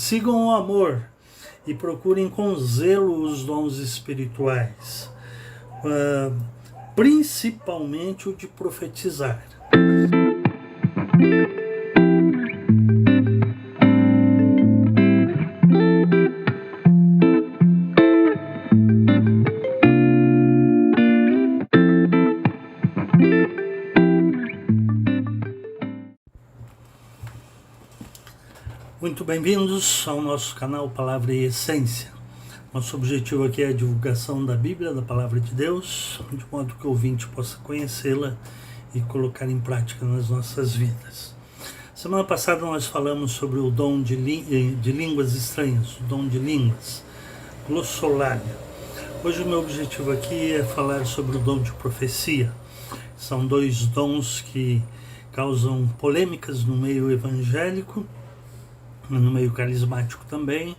Sigam o amor e procurem com zelo os dons espirituais, principalmente o de profetizar. Muito bem-vindos ao nosso canal Palavra e Essência. Nosso objetivo aqui é a divulgação da Bíblia, da Palavra de Deus, de modo que o ouvinte possa conhecê-la e colocar em prática nas nossas vidas. Semana passada nós falamos sobre o dom de línguas estranhas, o dom de línguas, glossolalia. Hoje o meu objetivo aqui é falar sobre o dom de profecia. São dois dons que causam polêmicas no meio evangélico, no meio carismático também.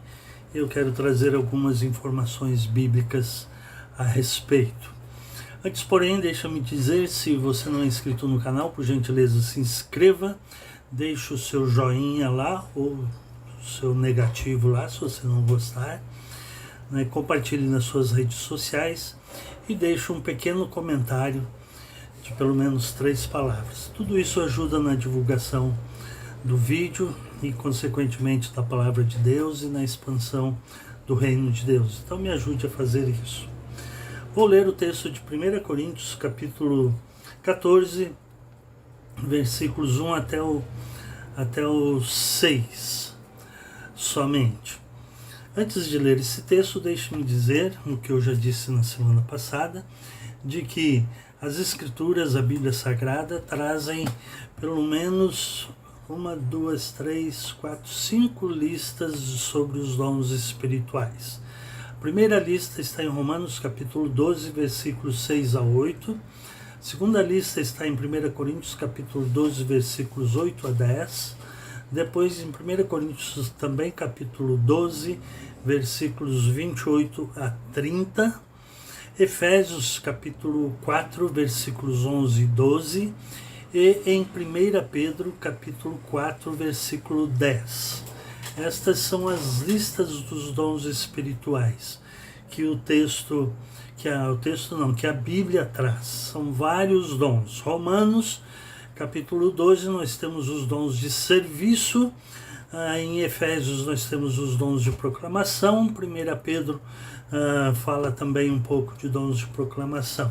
Eu quero trazer algumas informações bíblicas a respeito. Antes, porém, deixa-me dizer, se você não é inscrito no canal, por gentileza se inscreva, deixe o seu joinha lá, ou o seu negativo lá, se você não gostar, né? Compartilhe nas suas redes sociais e deixe um pequeno comentário de pelo menos 3 palavras. Tudo isso ajuda na divulgação do vídeo e, consequentemente, da Palavra de Deus e na expansão do Reino de Deus. Então me ajude a fazer isso. Vou ler o texto de 1 Coríntios, capítulo 14, versículos 1 até o 6, somente. Antes de ler esse texto, deixe-me dizer, o que eu já disse na semana passada, de que as Escrituras, a Bíblia Sagrada, trazem pelo menos 5 listas sobre os dons espirituais. A primeira lista está em Romanos capítulo 12, versículos 6 a 8. A segunda lista está em 1 Coríntios capítulo 12, versículos 8 a 10. Depois em 1 Coríntios também capítulo 12, versículos 28 a 30. Efésios capítulo 4, versículos 11 e 12. E em 1 Pedro, capítulo 4, versículo 10. Estas são as listas dos dons espirituais que a Bíblia traz. São vários dons. Romanos, capítulo 12, nós temos os dons de serviço. Em Efésios nós temos os dons de proclamação. 1 Pedro fala também um pouco de dons de proclamação.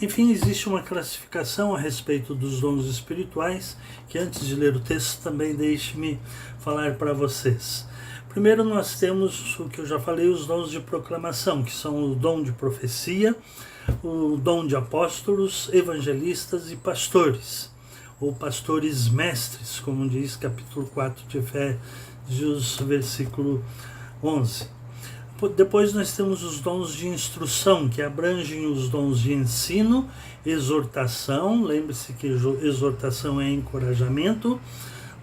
Enfim, existe uma classificação a respeito dos dons espirituais, que antes de ler o texto também deixe-me falar para vocês. Primeiro nós temos o que eu já falei, os dons de proclamação, que são o dom de profecia, o dom de apóstolos, evangelistas e pastores, ou pastores mestres, como diz capítulo 4 de Efésios, versículo 11. Depois nós temos os dons de instrução, que abrangem os dons de ensino, exortação, lembre-se que exortação é encorajamento,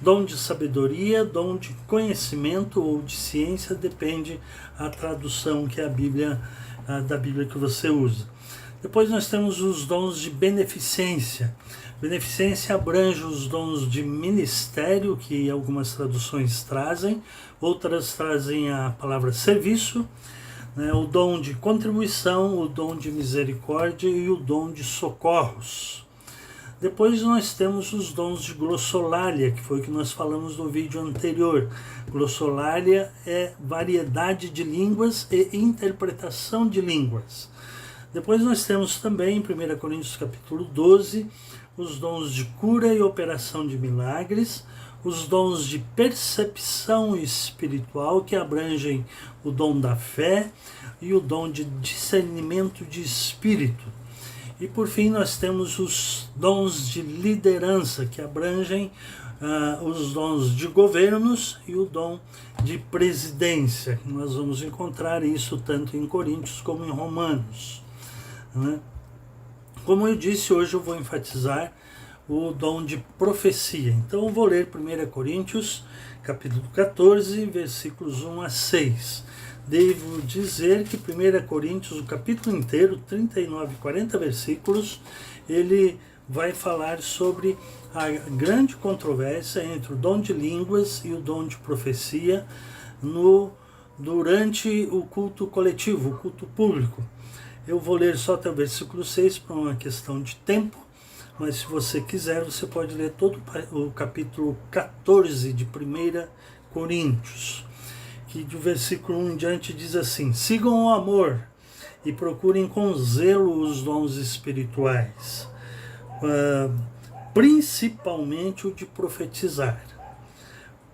dom de sabedoria, dom de conhecimento ou de ciência, depende a tradução que da Bíblia que você usa. Depois nós temos os dons de beneficência. Beneficência abrange os dons de ministério, que algumas traduções trazem, outras trazem a palavra serviço, né, o dom de contribuição, o dom de misericórdia e o dom de socorros. Depois nós temos os dons de glossolalia, que foi o que nós falamos no vídeo anterior. Glossolalia é variedade de línguas e interpretação de línguas. Depois nós temos também, em 1 Coríntios capítulo 12, os dons de cura e operação de milagres, os dons de percepção espiritual, que abrangem o dom da fé e o dom de discernimento de espírito. E por fim nós temos os dons de liderança, que abrangem os dons de governos e o dom de presidência. Nós vamos encontrar isso tanto em Coríntios como em Romanos, né? Como eu disse, hoje eu vou enfatizar o dom de profecia. Então eu vou ler 1 Coríntios, capítulo 14, versículos 1 a 6. Devo dizer que 1 Coríntios, o capítulo inteiro, 39 e 40 versículos, ele vai falar sobre a grande controvérsia entre o dom de línguas e o dom de profecia, durante o culto coletivo, o culto público. Eu vou ler só até o versículo 6 para uma questão de tempo, mas se você quiser, você pode ler todo o capítulo 14 de 1 Coríntios, que do versículo 1 em diante diz assim: sigam o amor e procurem com zelo os dons espirituais, principalmente o de profetizar.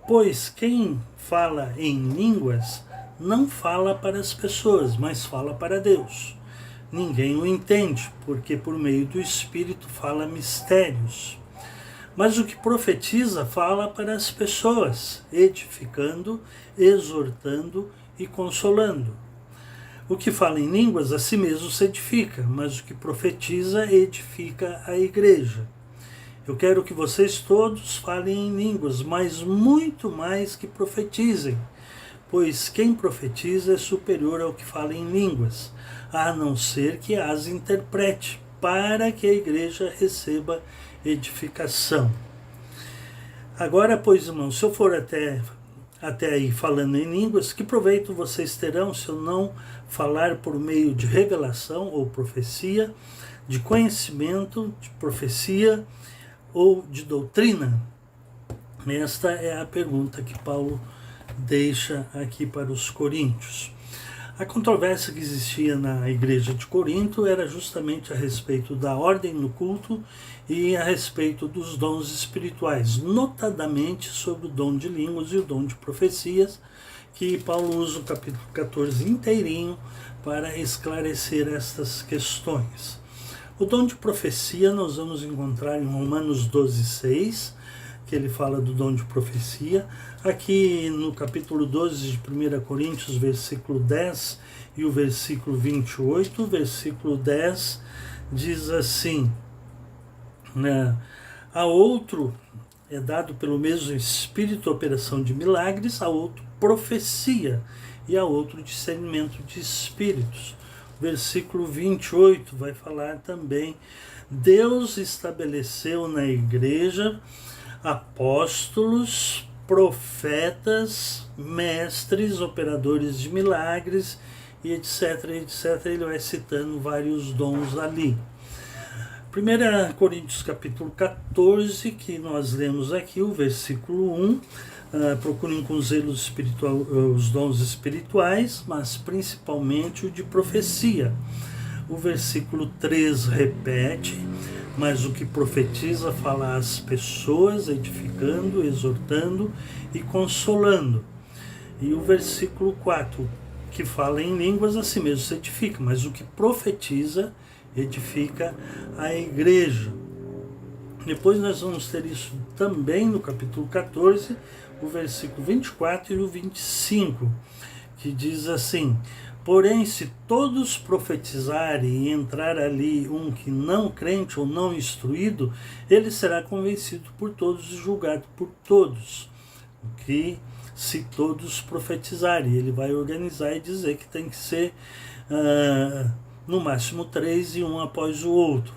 Pois quem fala em línguas não fala para as pessoas, mas fala para Deus. Ninguém o entende, porque por meio do Espírito fala mistérios. Mas o que profetiza fala para as pessoas, edificando, exortando e consolando. O que fala em línguas a si mesmo se edifica, mas o que profetiza edifica a igreja. Eu quero que vocês todos falem em línguas, mas muito mais que profetizem, pois quem profetiza é superior ao que fala em línguas, a não ser que as interprete, para que a igreja receba edificação. Agora, pois, irmãos, se eu for até aí falando em línguas, que proveito vocês terão se eu não falar por meio de revelação ou profecia, de conhecimento, de profecia ou de doutrina? Esta é a pergunta que Paulo deixa aqui para os coríntios. A controvérsia que existia na igreja de Corinto era justamente a respeito da ordem no culto e a respeito dos dons espirituais, notadamente sobre o dom de línguas e o dom de profecias, que Paulo usa o capítulo 14 inteirinho para esclarecer estas questões. O dom de profecia nós vamos encontrar em Romanos 12:6, que ele fala do dom de profecia. Aqui no capítulo 12 de 1 Coríntios, versículo 10 e o versículo 28, o versículo 10 diz assim, né? A outro é dado pelo mesmo Espírito a operação de milagres, a outro profecia e a outro discernimento de espíritos. Versículo 28 vai falar também: Deus estabeleceu na igreja apóstolos, profetas, mestres, operadores de milagres, e etc, etc. Ele vai citando vários dons ali. 1 Coríntios capítulo 14, que nós lemos aqui, o versículo 1, procurem com zelo os dons espirituais, mas principalmente o de profecia. O versículo 3 repete: mas o que profetiza fala às pessoas, edificando, exortando e consolando. E o versículo 4, que fala em línguas, a si mesmo se edifica, mas o que profetiza edifica a igreja. Depois nós vamos ter isso também no capítulo 14, o versículo 24 e o 25, que diz assim: porém, se todos profetizarem e entrar ali um que não crente ou não instruído, ele será convencido por todos e julgado por todos. Que se todos profetizarem, ele vai organizar e dizer que tem que ser no máximo 3 e um após o outro.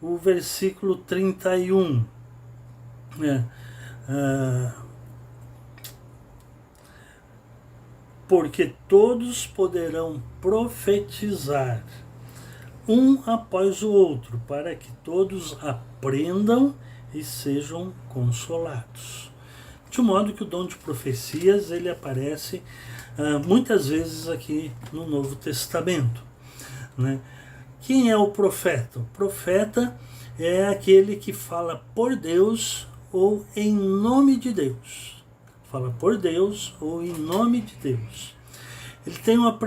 O versículo 31, né? Porque todos poderão profetizar, um após o outro, para que todos aprendam e sejam consolados. De modo que o dom de profecias ele aparece muitas vezes aqui no Novo Testamento, né? Quem é o profeta? O profeta é aquele que fala por Deus ou em nome de Deus. Fala por Deus ou em nome de Deus. Ele tem uma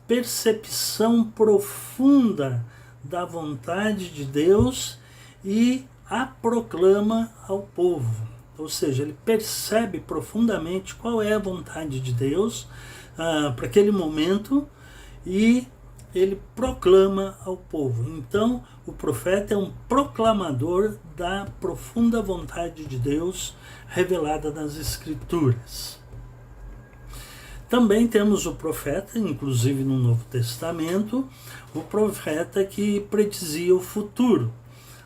percepção profunda da vontade de Deus e a proclama ao povo. Ou seja, ele percebe profundamente qual é a vontade de Deus para aquele momento e ele proclama ao povo. Então, o profeta é um proclamador da profunda vontade de Deus revelada nas Escrituras. Também temos o profeta, inclusive no Novo Testamento, o profeta que predizia o futuro,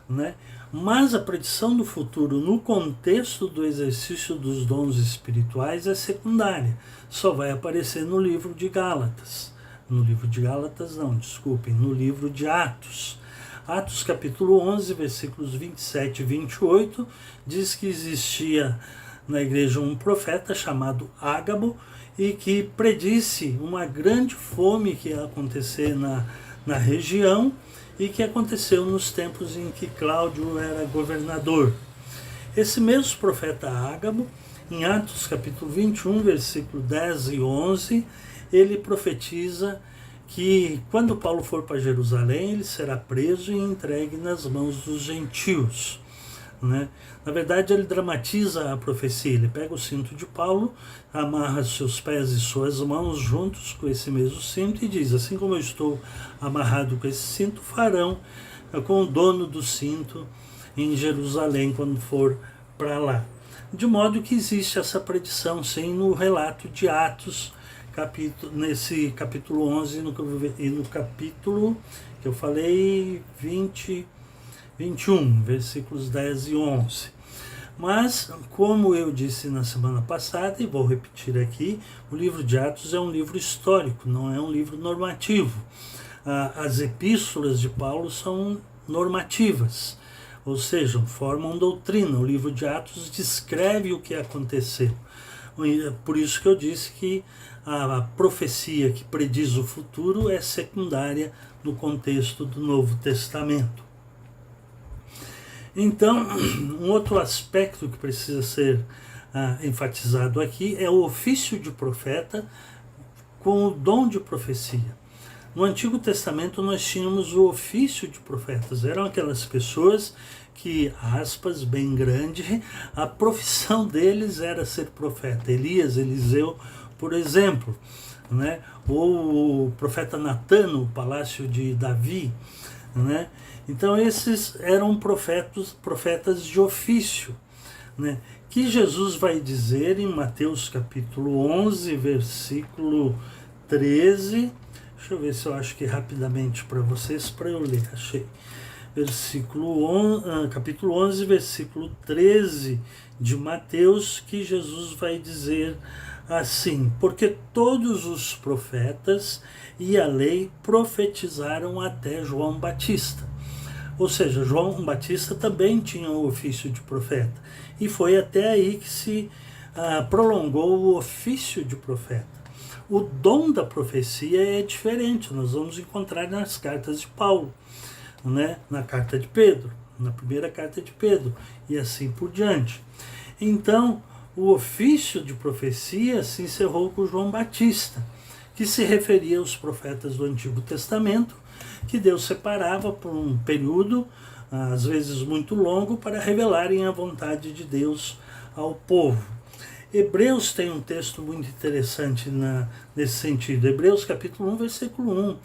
né? Mas a predição do futuro no contexto do exercício dos dons espirituais é secundária. Só vai aparecer no livro de Gálatas. No livro de Gálatas não, desculpem, no livro de Atos. Atos capítulo 11, versículos 27 e 28, diz que existia na igreja um profeta chamado Ágabo e que predisse uma grande fome que ia acontecer na região e que aconteceu nos tempos em que Cláudio era governador. Esse mesmo profeta Ágabo, em Atos capítulo 21, versículo 10 e 11, ele profetiza que quando Paulo for para Jerusalém, ele será preso e entregue nas mãos dos gentios. Né? Na verdade, ele dramatiza a profecia. Ele pega o cinto de Paulo, amarra seus pés e suas mãos juntos com esse mesmo cinto e diz: assim como eu estou amarrado com esse cinto, farão com o dono do cinto em Jerusalém quando for para lá. De modo que existe essa predição, sim, no relato de Atos, nesse capítulo 11 e no capítulo que eu falei, 21, versículos 10 e 11. Mas, como eu disse na semana passada, e vou repetir aqui, o livro de Atos é um livro histórico, não é um livro normativo. As epístolas de Paulo são normativas, ou seja, formam doutrina. O livro de Atos descreve o que aconteceu. Por isso que eu disse que a profecia que prediz o futuro é secundária no contexto do Novo Testamento. Então, um outro aspecto que precisa ser enfatizado aqui é o ofício de profeta com o dom de profecia. No Antigo Testamento nós tínhamos o ofício de profetas, eram aquelas pessoas que, aspas, bem grande, a profissão deles era ser profeta. Elias, Eliseu, por exemplo, né? Ou o profeta Natã no palácio de Davi, né? Então esses eram profetas de ofício, né? Que Jesus vai dizer em Mateus capítulo 11, versículo 13, deixa eu ver se eu acho que rapidamente para vocês, para eu ler, achei. Capítulo 11, versículo 13 de Mateus, que Jesus vai dizer assim: porque todos os profetas e a lei profetizaram até João Batista. Ou seja, João Batista também tinha o ofício de profeta. E foi até aí que se prolongou o ofício de profeta. O dom da profecia é diferente, nós vamos encontrar nas cartas de Paulo, né? Na carta de Pedro, na primeira carta de Pedro, e assim por diante. Então, o ofício de profecia se encerrou com João Batista, que se referia aos profetas do Antigo Testamento, que Deus separava por um período, às vezes muito longo, para revelarem a vontade de Deus ao povo. Hebreus tem um texto muito interessante nesse sentido. Hebreus capítulo 1, versículo 1,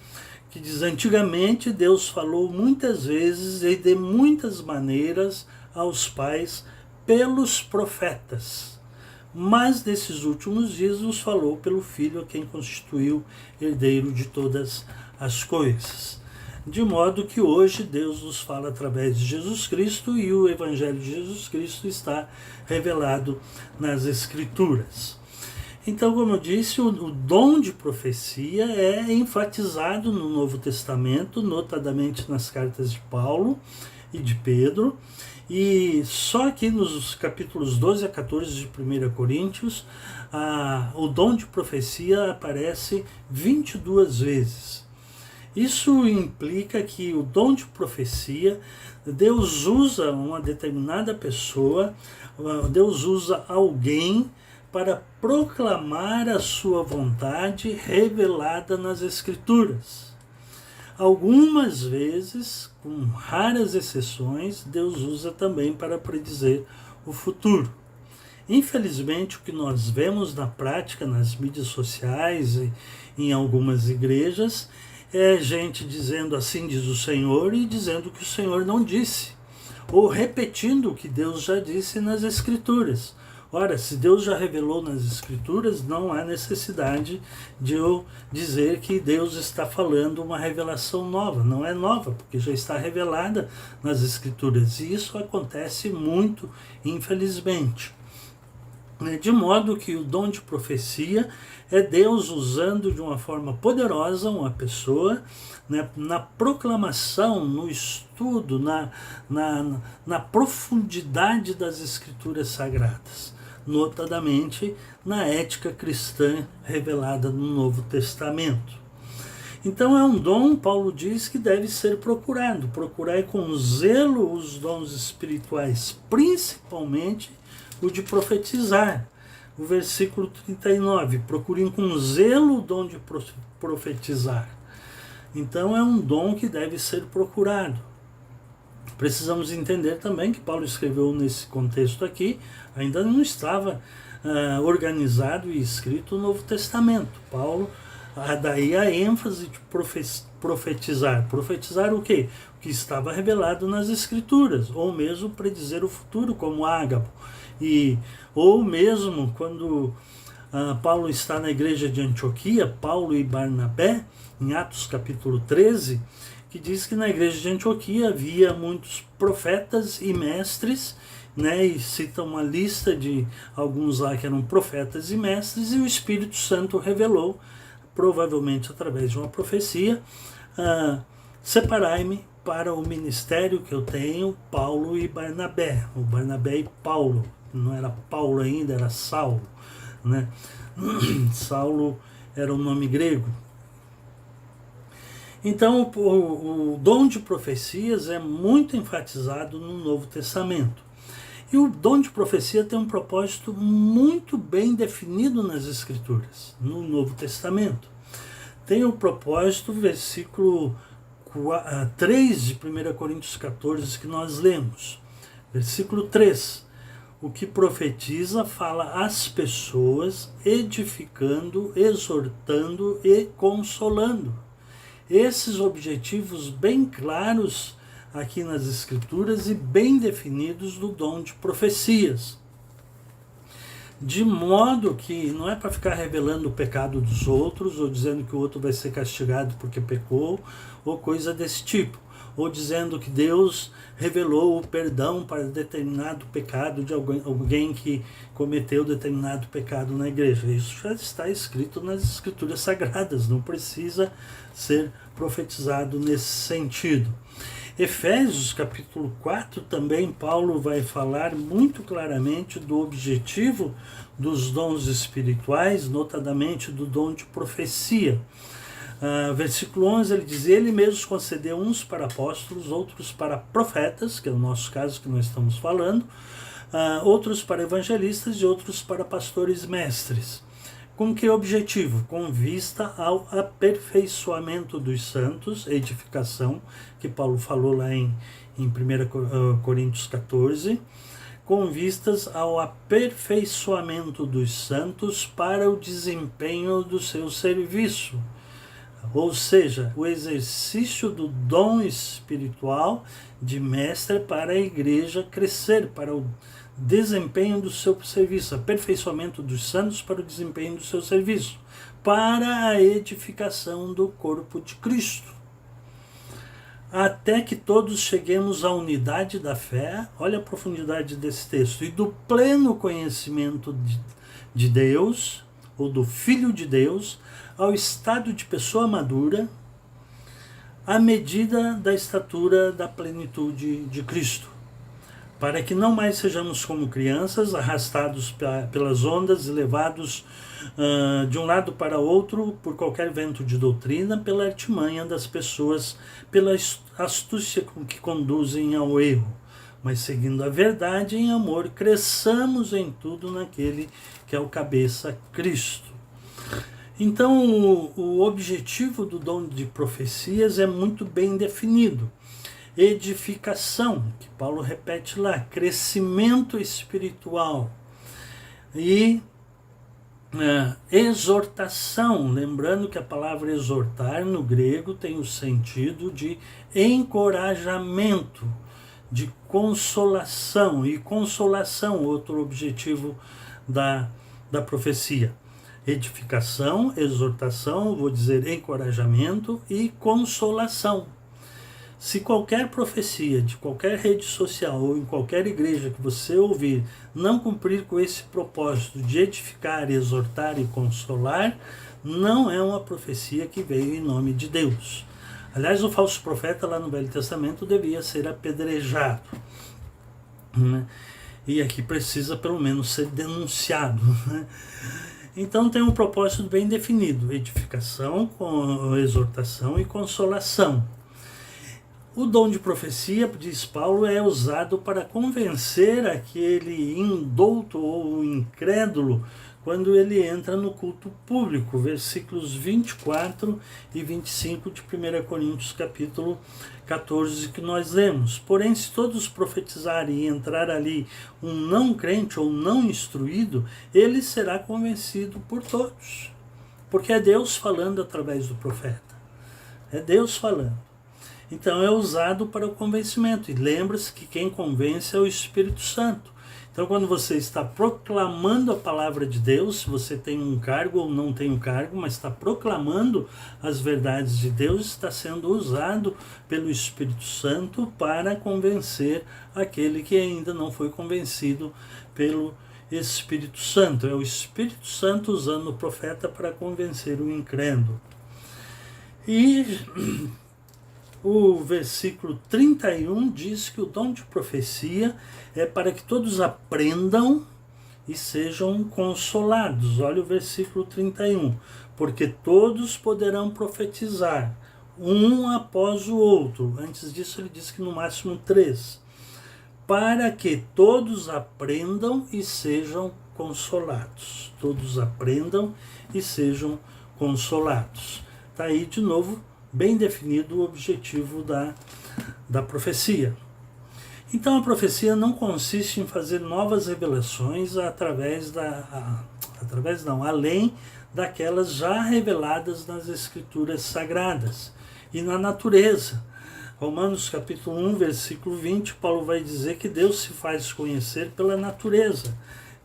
que diz: antigamente Deus falou muitas vezes e de muitas maneiras aos pais pelos profetas, mas nesses últimos dias nos falou pelo Filho, a quem constituiu herdeiro de todas as coisas. De modo que hoje Deus nos fala através de Jesus Cristo e o Evangelho de Jesus Cristo está revelado nas Escrituras. Então, como eu disse, o dom de profecia é enfatizado no Novo Testamento, notadamente nas cartas de Paulo e de Pedro, e só aqui nos capítulos 12 a 14 de 1 Coríntios, o dom de profecia aparece 22 vezes. Isso implica que o dom de profecia, Deus usa uma determinada pessoa, Deus usa alguém para proclamar a sua vontade revelada nas Escrituras. Algumas vezes, com raras exceções, Deus usa também para predizer o futuro. Infelizmente, o que nós vemos na prática, nas mídias sociais e em algumas igrejas, é gente dizendo assim diz o Senhor e dizendo que o Senhor não disse, ou repetindo o que Deus já disse nas Escrituras. Ora, se Deus já revelou nas Escrituras, não há necessidade de eu dizer que Deus está falando uma revelação nova. Não é nova, porque já está revelada nas Escrituras. E isso acontece muito, infelizmente. De modo que o dom de profecia é Deus usando de uma forma poderosa uma pessoa, né, na proclamação, no estudo, na profundidade das Escrituras Sagradas, notadamente na ética cristã revelada no Novo Testamento. Então é um dom, Paulo diz, que deve ser procurado. Procurai com zelo os dons espirituais, principalmente o de profetizar. O versículo 39, procurem com zelo o dom de profetizar. Então é um dom que deve ser procurado. Precisamos entender também que Paulo escreveu nesse contexto aqui, ainda não estava organizado e escrito o Novo Testamento. Paulo, daí a ênfase de profetizar. Profetizar o quê? O que estava revelado nas Escrituras, ou mesmo predizer o futuro, como Ágabo. Ou mesmo quando Paulo está na igreja de Antioquia, Paulo e Barnabé, em Atos capítulo 13, que diz que na igreja de Antioquia havia muitos profetas e mestres, né, e cita uma lista de alguns lá que eram profetas e mestres, e o Espírito Santo revelou, provavelmente através de uma profecia, separai-me para o ministério que eu tenho, Paulo e Barnabé. O Barnabé e Paulo, não era Paulo ainda, era Saulo, né? Saulo era um nome grego. Então o dom de profecias é muito enfatizado no Novo Testamento. E o dom de profecia tem um propósito muito bem definido nas Escrituras, no Novo Testamento. Tem o propósito, versículo 3 de 1 Coríntios 14, que nós lemos. Versículo 3. O que profetiza fala às pessoas, edificando, exortando e consolando. Esses objetivos bem claros aqui nas Escrituras e bem definidos do dom de profecias. De modo que não é para ficar revelando o pecado dos outros, ou dizendo que o outro vai ser castigado porque pecou, ou coisa desse tipo. Ou dizendo que Deus revelou o perdão para determinado pecado de alguém que cometeu determinado pecado na igreja. Isso já está escrito nas Escrituras Sagradas, não precisa ser profetizado nesse sentido. Efésios capítulo 4 também Paulo vai falar muito claramente do objetivo dos dons espirituais, notadamente do dom de profecia. Versículo 11 ele diz: ele mesmo concedeu uns para apóstolos, outros para profetas, que é o nosso caso que nós estamos falando, outros para evangelistas e outros para pastores mestres. Com que objetivo? Com vista ao aperfeiçoamento dos santos, edificação, que Paulo falou lá em 1 Coríntios 14, com vistas ao aperfeiçoamento dos santos para o desempenho do seu serviço. Ou seja, o exercício do dom espiritual de mestre para a igreja crescer, para o desempenho do seu serviço, aperfeiçoamento dos santos para o desempenho do seu serviço, para a edificação do corpo de Cristo, até que todos cheguemos à unidade da fé, olha a profundidade desse texto, e do pleno conhecimento de Deus, ou do Filho de Deus, ao estado de pessoa madura, à medida da estatura da plenitude de Cristo, para que não mais sejamos como crianças, arrastados pelas ondas e levados de um lado para outro por qualquer vento de doutrina, pela artimanha das pessoas, pela astúcia com que conduzem ao erro, mas seguindo a verdade em amor, cresçamos em tudo naquele que é o cabeça, Cristo. Então, o objetivo do dom de profecias é muito bem definido. Edificação, que Paulo repete lá, crescimento espiritual e exortação, lembrando que a palavra exortar no grego tem o sentido de encorajamento, de consolação, e consolação, outro objetivo da profecia: edificação, exortação, vou dizer encorajamento e consolação. Se qualquer profecia de qualquer rede social ou em qualquer igreja que você ouvir não cumprir com esse propósito de edificar, exortar e consolar, não é uma profecia que veio em nome de Deus. Aliás, o falso profeta lá no Velho Testamento devia ser apedrejado, né? E aqui precisa pelo menos ser denunciado, né? Então tem um propósito bem definido: edificação, exortação e consolação. O dom de profecia, diz Paulo, é usado para convencer aquele indouto ou incrédulo quando ele entra no culto público, versículos 24 e 25 de 1 Coríntios capítulo 14 que nós lemos. Porém, se todos profetizarem e entrar ali um não crente ou não instruído, ele será convencido por todos, porque é Deus falando através do profeta. É Deus falando. Então é usado para o convencimento. E lembra-se que quem convence é o Espírito Santo. Então quando você está proclamando a palavra de Deus, se você tem um cargo ou não tem um cargo, mas está proclamando as verdades de Deus, está sendo usado pelo Espírito Santo para convencer aquele que ainda não foi convencido pelo Espírito Santo. É o Espírito Santo usando o profeta para convencer o incrédulo. E o versículo 31 diz que o dom de profecia é para que todos aprendam e sejam consolados. Olha o versículo 31. Porque todos poderão profetizar, um após o outro. Antes disso ele diz que no máximo 3. Para que todos aprendam e sejam consolados. Todos aprendam e sejam consolados. Está aí de novo bem definido o objetivo da profecia. Então a profecia não consiste em fazer novas revelações além daquelas já reveladas nas Escrituras Sagradas e na natureza. Romanos capítulo 1, versículo 20, Paulo vai dizer que Deus se faz conhecer pela natureza.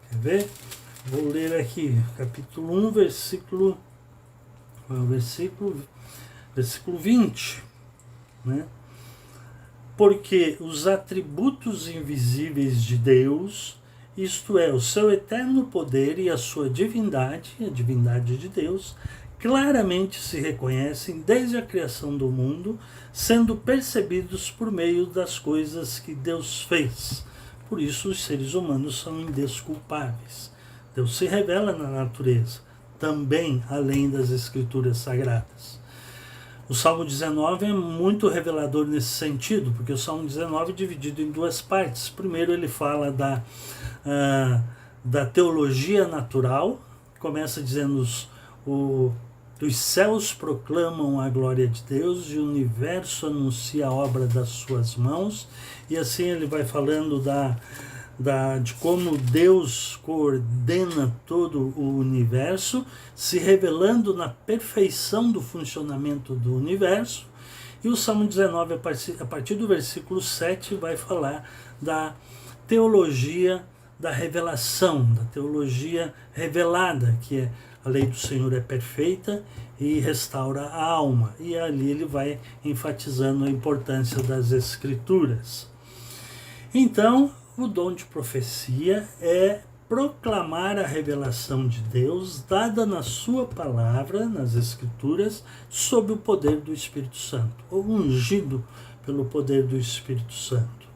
Quer ver? Vou ler aqui, capítulo 1, versículo 20, né? Porque os atributos invisíveis de Deus, isto é, o seu eterno poder e a sua divindade, a divindade de Deus, claramente se reconhecem desde a criação do mundo, sendo percebidos por meio das coisas que Deus fez. Por isso os seres humanos são indesculpáveis. Deus se revela na natureza, também além das Escrituras Sagradas. O Salmo 19 é muito revelador nesse sentido, porque o Salmo 19 é dividido em duas partes. Primeiro ele fala da teologia natural, começa dizendo os céus proclamam a glória de Deus e o universo anuncia a obra das suas mãos, e assim ele vai falando de como Deus coordena todo o universo, se revelando na perfeição do funcionamento do universo. E o Salmo 19, a partir do versículo 7, vai falar da teologia da revelação, da teologia revelada, que é a lei do Senhor é perfeita e restaura a alma. E ali ele vai enfatizando a importância das Escrituras. Então, o dom de profecia é proclamar a revelação de Deus dada na sua palavra, nas Escrituras, sob o poder do Espírito Santo, ou ungido pelo poder do Espírito Santo.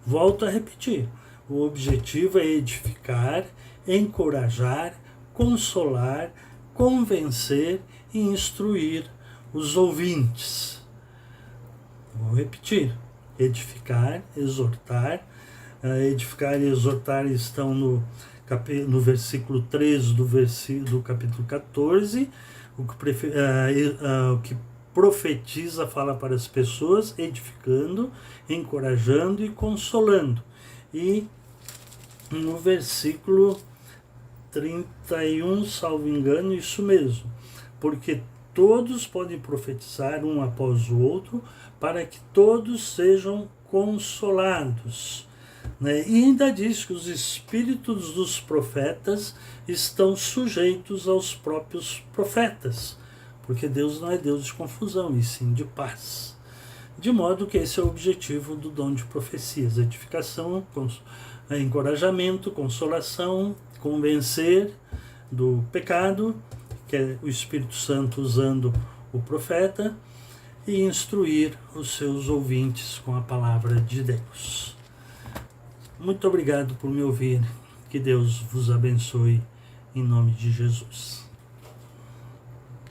Volto a repetir, o objetivo é edificar, encorajar, consolar, convencer e instruir os ouvintes. Vou repetir, edificar, exortar. Edificar e exortar estão no versículo 3 do capítulo 14, o que profetiza fala para as pessoas, edificando, encorajando e consolando. E no versículo 31, salvo engano, isso mesmo, porque todos podem profetizar um após o outro, para que todos sejam consolados. né? E ainda diz que os espíritos dos profetas estão sujeitos aos próprios profetas, porque Deus não é Deus de confusão, e sim de paz. De modo que esse é o objetivo do dom de profecias: edificação, encorajamento, consolação, convencer do pecado, que é o Espírito Santo usando o profeta, e instruir os seus ouvintes com a palavra de Deus. Muito obrigado por me ouvir. Que Deus vos abençoe em nome de Jesus.